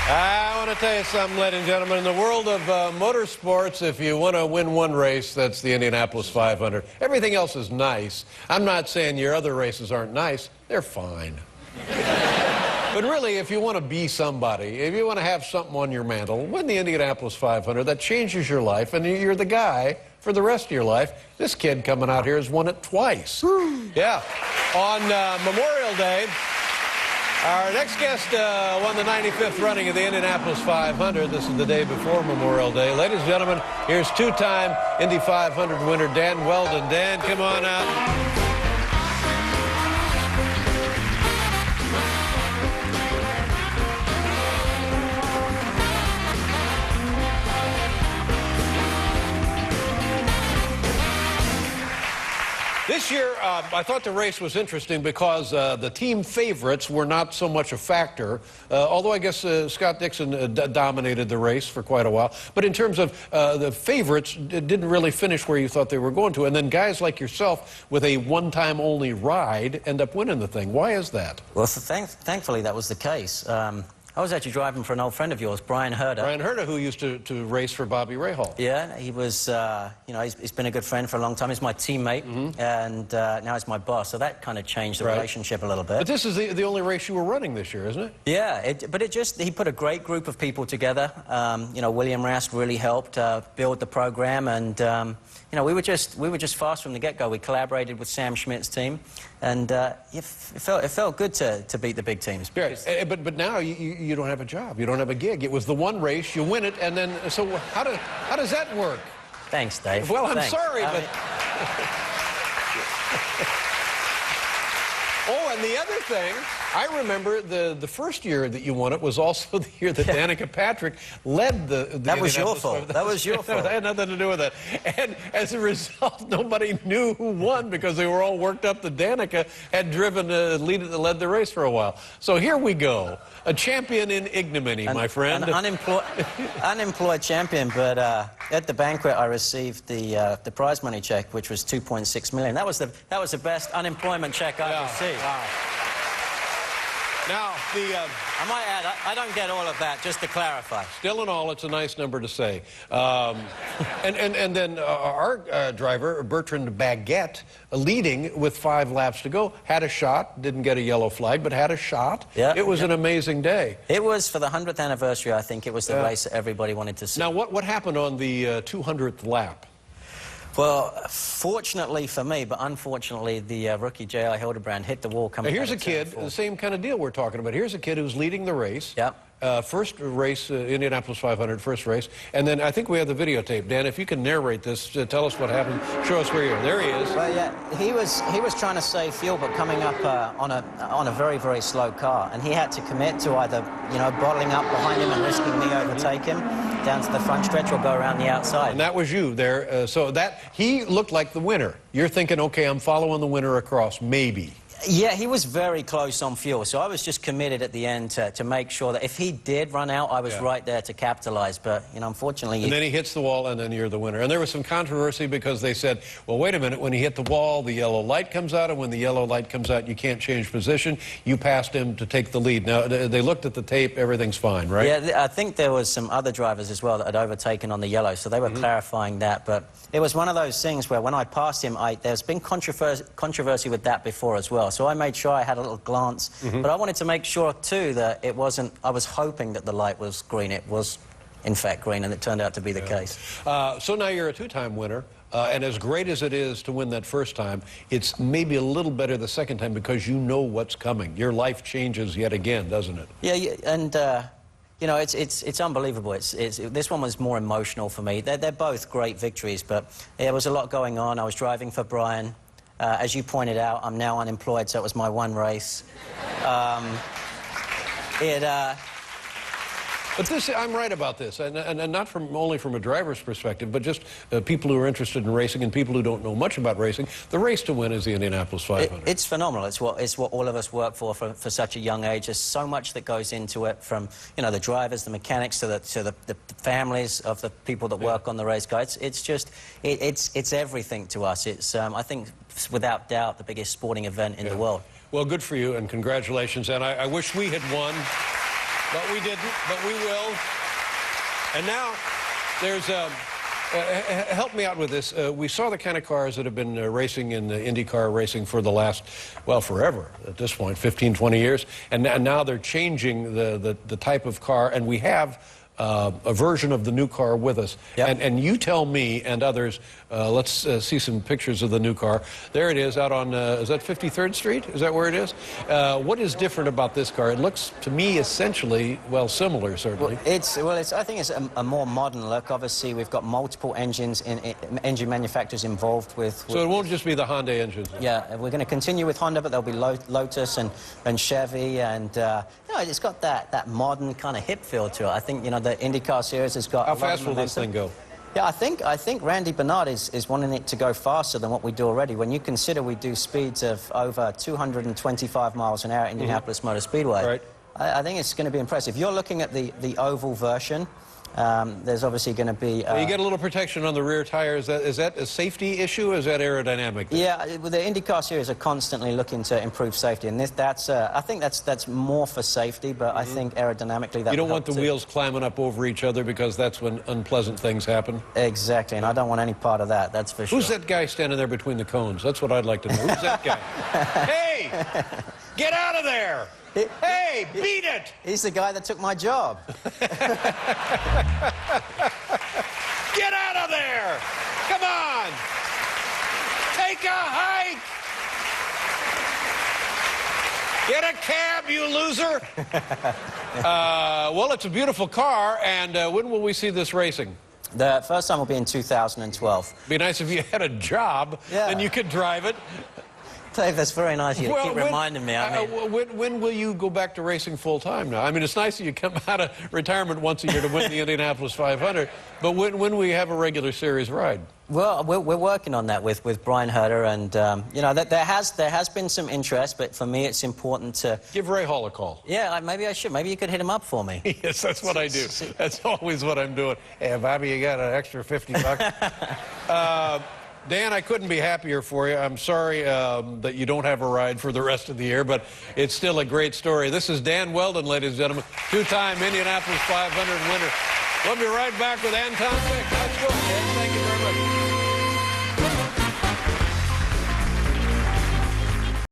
I want to tell you something, ladies and gentlemen. In the world of motorsports, if you want to win one race, that's the Indianapolis 500. Everything else is nice. I'm not saying your other races aren't nice. They're fine. But really, if you want to be somebody, if you want to have something on your mantle, win the Indianapolis 500. That changes your life, and you're the guy for the rest of your life. This kid coming out here has won it twice. Yeah. On Memorial Day, our next guest won the 95th running of the Indianapolis 500. This is the day before Memorial Day. Ladies and gentlemen, here's two-time Indy 500 winner Dan Wheldon. Dan, come on out. This year, I thought the race was interesting because the team favorites were not so much a factor, although I guess Scott Dixon dominated the race for quite a while. But in terms of the favorites, it didn't really finish where you thought they were going to. And then guys like yourself with a one-time only ride end up winning the thing. Why is that? Well, thankfully, that was the case. I was actually driving for an old friend of yours, Brian Herder. Brian Herder, who used to race for Bobby Rahal. Yeah, he was, you know, he's been a good friend for a long time. He's my teammate, and now he's my boss. So that kind of changed the relationship a little bit. But this is the only race you were running this year, isn't it? Yeah, but he put a great group of people together. You know, William Rast really helped build the program, and you know, we were just fast from the get-go. We collaborated with Sam Schmidt's team, and it felt good to beat the big teams. Right. But now you don't have a job. You don't have a gig. It was the one race, you win it, and then so how does that work? Thanks, Dave. Well, I'm Thanks. sorry, but. Oh, and the other thing, I remember the first year that you won it was also the year that Danica Patrick led the That was your fault. That was your fault. That had nothing to do with it. And as a result, nobody knew who won because they were all worked up that Danica had driven, led the race for a while. So here we go. A champion in ignominy, my friend. An unemployed champion, but at the banquet I received the prize money check, which was $2.6 million. That was the best unemployment check I've received. Wow. Now, I might add, I don't get all of that, just to clarify. Still in all, it's a nice number to say. And then our driver, Bertrand Baguette, leading with 5 laps to go, had a shot, didn't get a yellow flag, but had a shot. Yeah. It was an amazing day. It was, for the 100th anniversary, I think it was the race that everybody wanted to see. Now, what happened on the 200th lap? Well, fortunately for me, but unfortunately, the rookie J.I. Hildebrand hit the wall coming Now, here's a kid, the same kind of deal we're talking about. Here's a kid who's leading the race. Yep. First race, Indianapolis 500, first race. And then I think we have the videotape. Dan, if you can narrate this, tell us what happened. Show us where you are. There he is. Well, yeah, he was trying to save fuel, but coming up on a very, very slow car. And he had to commit to either, you know, bottling up behind him and risking me overtake him down to the front stretch or go around the outside. And that was you there. So he looked like the winner. You're thinking, okay, I'm following the winner across, maybe. Yeah, he was very close on fuel, so I was just committed at the end to make sure that if he did run out, I was right there to capitalize. But, you know, unfortunately... And then he hits the wall, and then you're the winner. And there was some controversy because they said, well, wait a minute, when he hit the wall, the yellow light comes out, and when the yellow light comes out, you can't change position. You passed him to take the lead. Now, they looked at the tape, everything's fine, right? Yeah, I think there was some other drivers as well that had overtaken on the yellow, so they were clarifying that. But it was one of those things where when I passed him, there's been controversy with that before as well. So I made sure I had a little glance, but I wanted to make sure too that it wasn't. I was hoping that the light was green. It was, in fact, green, and it turned out to be the case. So now you're a 2-time winner, and as great as it is to win that first time, it's maybe a little better the second time because you know what's coming. Your life changes yet again, doesn't it? Yeah, and. You know, it's unbelievable. This one was more emotional for me. They're both great victories, but there was a lot going on. I was driving for Brian. As you pointed out, I'm now unemployed, so it was my one race. But this, I'm right about this, and not only from a driver's perspective, but just people who are interested in racing and people who don't know much about racing. The race to win is the Indianapolis 500. It's phenomenal. It's what all of us work for such a young age. There's so much that goes into it, from the drivers, the mechanics, to the families of the people that work on the race car. It's everything to us. It's I think without doubt the biggest sporting event in the world. Well, good for you and congratulations. And I wish we had won. But we didn't, but we will. And now there's, help me out with this. We saw the kind of cars that have been racing in IndyCar racing for the last, well, forever at this point, 15, 20 years. And now they're changing the type of car, and we have a version of the new car with us. Yep. And you tell me and others, let's see some pictures of the new car. There it is out on, is that 53rd Street? Is that where it is? What is different about this car? It looks to me essentially, well, similar certainly. I think it's a more modern look. Obviously, we've got multiple engines, engine manufacturers involved with... So it won't just be the Honda engines? Yeah, we're going to continue with Honda, but there'll be Lotus and Chevy, and you know, it's got that modern kind of hip feel to it. I think, you know, the IndyCar series has got... How fast will this thing go? Yeah, I think Randy Bernard is wanting it to go faster than what we do already. When you consider we do speeds of over 225 miles an hour at Indianapolis Motor Speedway, right. I think it's going to be impressive. If you're looking at the oval version, there's obviously going to be... Well, you get a little protection on the rear tire. Is that a safety issue, or is that aerodynamic? Yeah, the IndyCar series are constantly looking to improve safety, and I think that's more for safety, but I think aerodynamically that You don't want the too. wheels climbing up over each other, because that's when unpleasant things happen. Exactly, and I don't want any part of that, that's for sure. Who's that guy standing there between the cones? That's what I'd like to know. Who's that guy? Hey! Get out of there! Hey, beat it! He's the guy that took my job. Get out of there! Come on! Take a hike! Get a cab, you loser! Well, it's a beautiful car, and when will we see this racing? The first time will be in 2012. Be nice if you had a job, Yeah. and you could drive it. Dave, that's very nice of you to keep reminding me. I mean, when will you go back to racing full-time now? I mean, it's nice that you come out of retirement once a year to win the Indianapolis 500, but when will we have a regular series ride? well, we're working on that with Brian Herter, and you know, there has been some interest, but for me, it's important to Give Ray Hall a call. Yeah, maybe I should. Maybe you could hit him up for me. Yes, that's what I do. That's always what I'm doing. Hey, Bobby, you got an extra 50 bucks? Dan, I couldn't be happier for you. I'm sorry that you don't have a ride for the rest of the year, but it's still a great story. This is Dan Wheldon, ladies and gentlemen, two-time Indianapolis 500 winner. We'll be right back with Anton Wick. Let's go, Dan. Thank you very much.